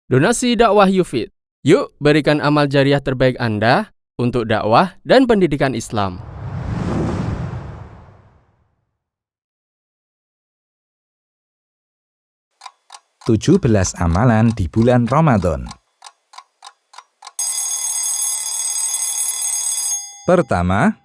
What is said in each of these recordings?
Donasi dakwah Yufid. Yuk berikan amal jariah terbaik Anda untuk dakwah dan pendidikan Islam. Tujuh belas amalan di bulan Ramadan. Pertama,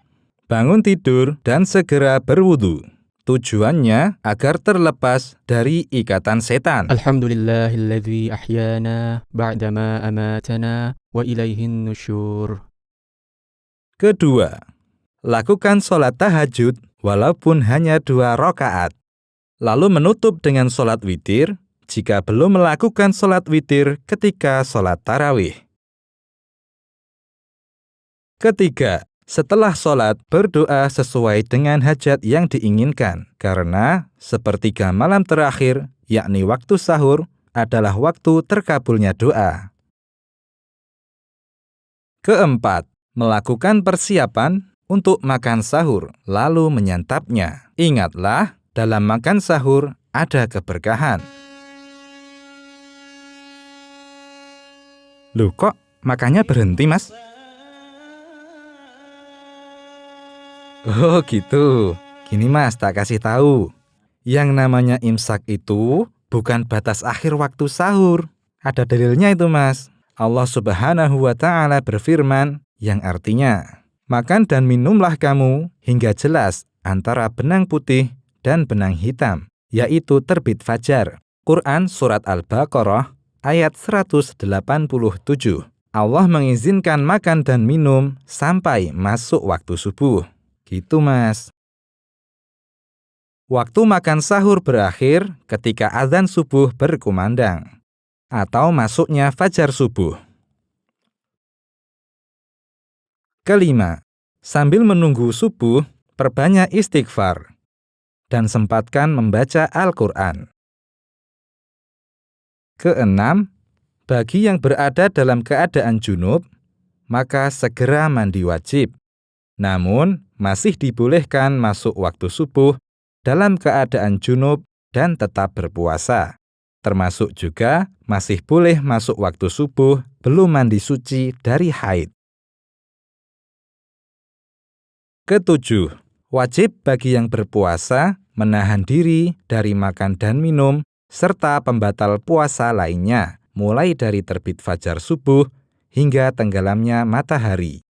bangun tidur dan segera berwudu. Tujuannya agar terlepas dari ikatan setan. Alhamdulillahilladzi ahyana ba'dama amatana wa ilaihin nusyur. Kedua, lakukan sholat tahajud walaupun hanya 2 rakaat. Lalu menutup dengan sholat witir jika belum melakukan sholat witir ketika sholat tarawih. Ketiga, setelah sholat, berdoa sesuai dengan hajat yang diinginkan. Karena sepertiga malam terakhir, yakni waktu sahur, adalah waktu terkabulnya doa. Keempat, melakukan persiapan untuk makan sahur, lalu menyantapnya. Ingatlah, dalam makan sahur ada keberkahan. Loh, kok makannya berhenti, Mas? Oh gitu. Gini Mas, tak kasih tahu. Yang namanya imsak itu bukan batas akhir waktu sahur. Ada dalilnya itu Mas. Allah Subhanahu wa Ta'ala berfirman yang artinya, makan dan minumlah kamu hingga jelas antara benang putih dan benang hitam, yaitu terbit fajar. Quran Surat Al-Baqarah ayat 187. Allah mengizinkan makan dan minum sampai masuk waktu subuh. Gitu Mas. Waktu makan sahur berakhir ketika azan subuh berkumandang atau masuknya fajar subuh. Kelima, sambil menunggu subuh, perbanyak istighfar dan sempatkan membaca Al-Quran. Keenam, bagi yang berada dalam keadaan junub, maka segera mandi wajib. Namun, masih dibolehkan masuk waktu subuh dalam keadaan junub dan tetap berpuasa. Termasuk juga masih boleh masuk waktu subuh belum mandi suci dari haid. Ketujuh, wajib bagi yang berpuasa menahan diri dari makan dan minum serta pembatal puasa lainnya, mulai dari terbit fajar subuh hingga tenggelamnya matahari.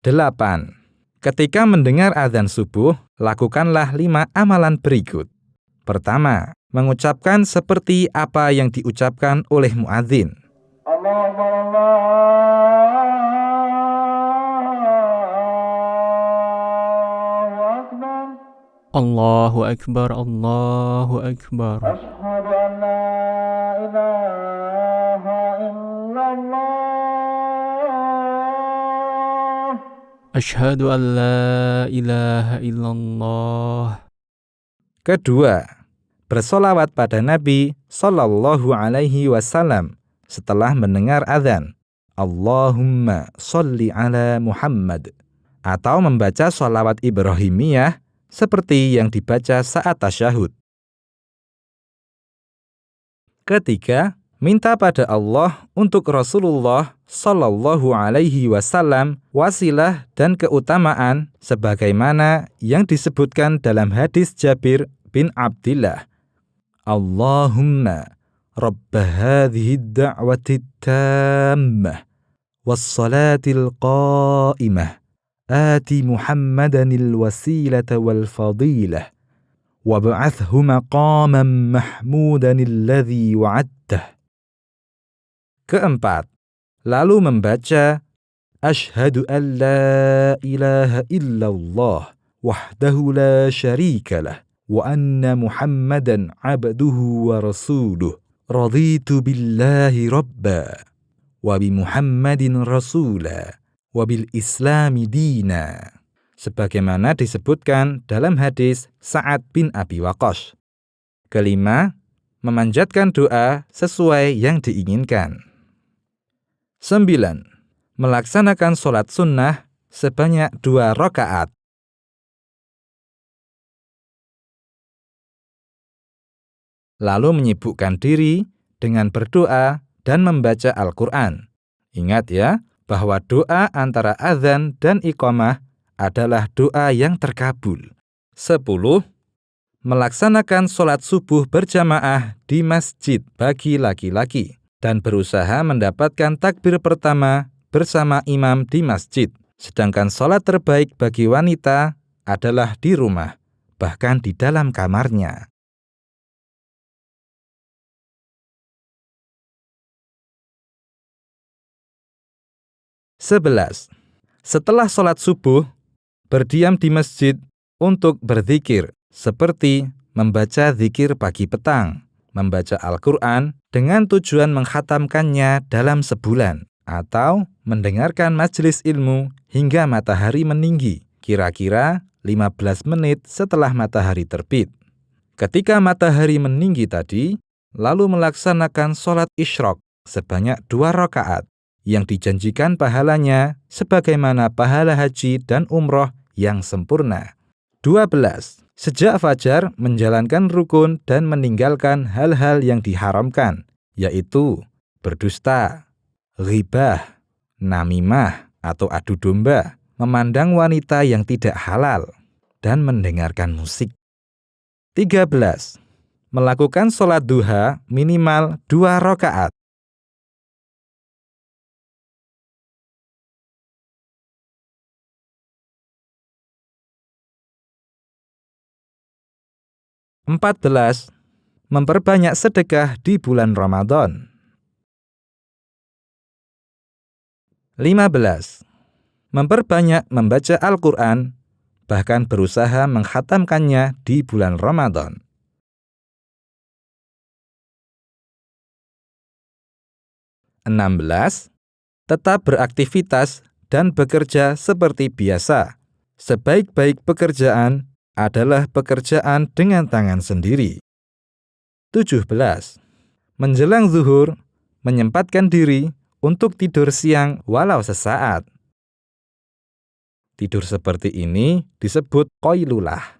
8. Ketika mendengar azan subuh, lakukanlah 5 amalan berikut. Pertama, mengucapkan seperti apa yang diucapkan oleh muadzin. Allahu Akbar, Allahu Akbar. Asyhadu an la ilaha illallah. Asyhadu an la ilaha illallah. Kedua, bersolawat pada Nabi Sallallahu Alaihi Wasallam setelah mendengar azan. Allahumma sholli ala Muhammad. Atau membaca sholawat Ibrahimiyah seperti yang dibaca saat tasyahud. Ketiga, minta pada Allah untuk Rasulullah Sallallahu Alaihi Wasallam wasilah dan keutamaan sebagaimana yang disebutkan dalam hadis Jabir bin Abdillah. Allahumma rabba hadhihi ad-da'wati tammah was-salatil qa'imah ati Muhammadanil wasilata wal fadilah wab'athhu maqaman mahmudanil ladzi wa'adtah. Keempat, lalu membaca Asyhadu an la ilaha illallah wahdahu la syarikalah wa anna Muhammadan abduhu wa rasuluh raditu billahi rabba wa bi Muhammadin rasula wa bil islami dina, sebagaimana disebutkan dalam hadis Sa'ad bin Abi Waqqas. Kelima, memanjatkan doa sesuai yang diinginkan. 9. Melaksanakan sholat sunnah sebanyak 2 rakaat. Lalu menyibukkan diri dengan berdoa dan membaca Al-Quran. Ingat ya, bahwa doa antara azan dan iqamah adalah doa yang terkabul. 10. Melaksanakan sholat subuh berjamaah di masjid bagi laki-laki dan berusaha mendapatkan takbir pertama bersama imam di masjid. Sedangkan sholat terbaik bagi wanita adalah di rumah, bahkan di dalam kamarnya. 11. Setelah sholat subuh, berdiam di masjid untuk berzikir, seperti membaca zikir pagi petang, membaca Al-Quran dengan tujuan menghatamkannya dalam sebulan, atau mendengarkan majelis ilmu hingga matahari meninggi, kira-kira 15 menit setelah matahari terbit. Ketika matahari meninggi tadi, lalu melaksanakan sholat isyraq sebanyak 2 rakaat, yang dijanjikan pahalanya sebagaimana pahala haji dan umroh yang sempurna. 12. Sejak fajar menjalankan rukun dan meninggalkan hal-hal yang diharamkan, yaitu berdusta, ghibah, namimah atau adu domba, memandang wanita yang tidak halal, dan mendengarkan musik. 13. Melakukan sholat duha minimal 2 rakaat. 14. Memperbanyak sedekah di bulan Ramadan. 15. Memperbanyak membaca Al-Quran, bahkan berusaha menghatamkannya di bulan Ramadan. 16. Tetap beraktivitas dan bekerja seperti biasa. Sebaik-baik pekerjaan adalah pekerjaan dengan tangan sendiri. 17. Menjelang zuhur, menyempatkan diri untuk tidur siang walau sesaat. Tidur seperti ini disebut qailulah.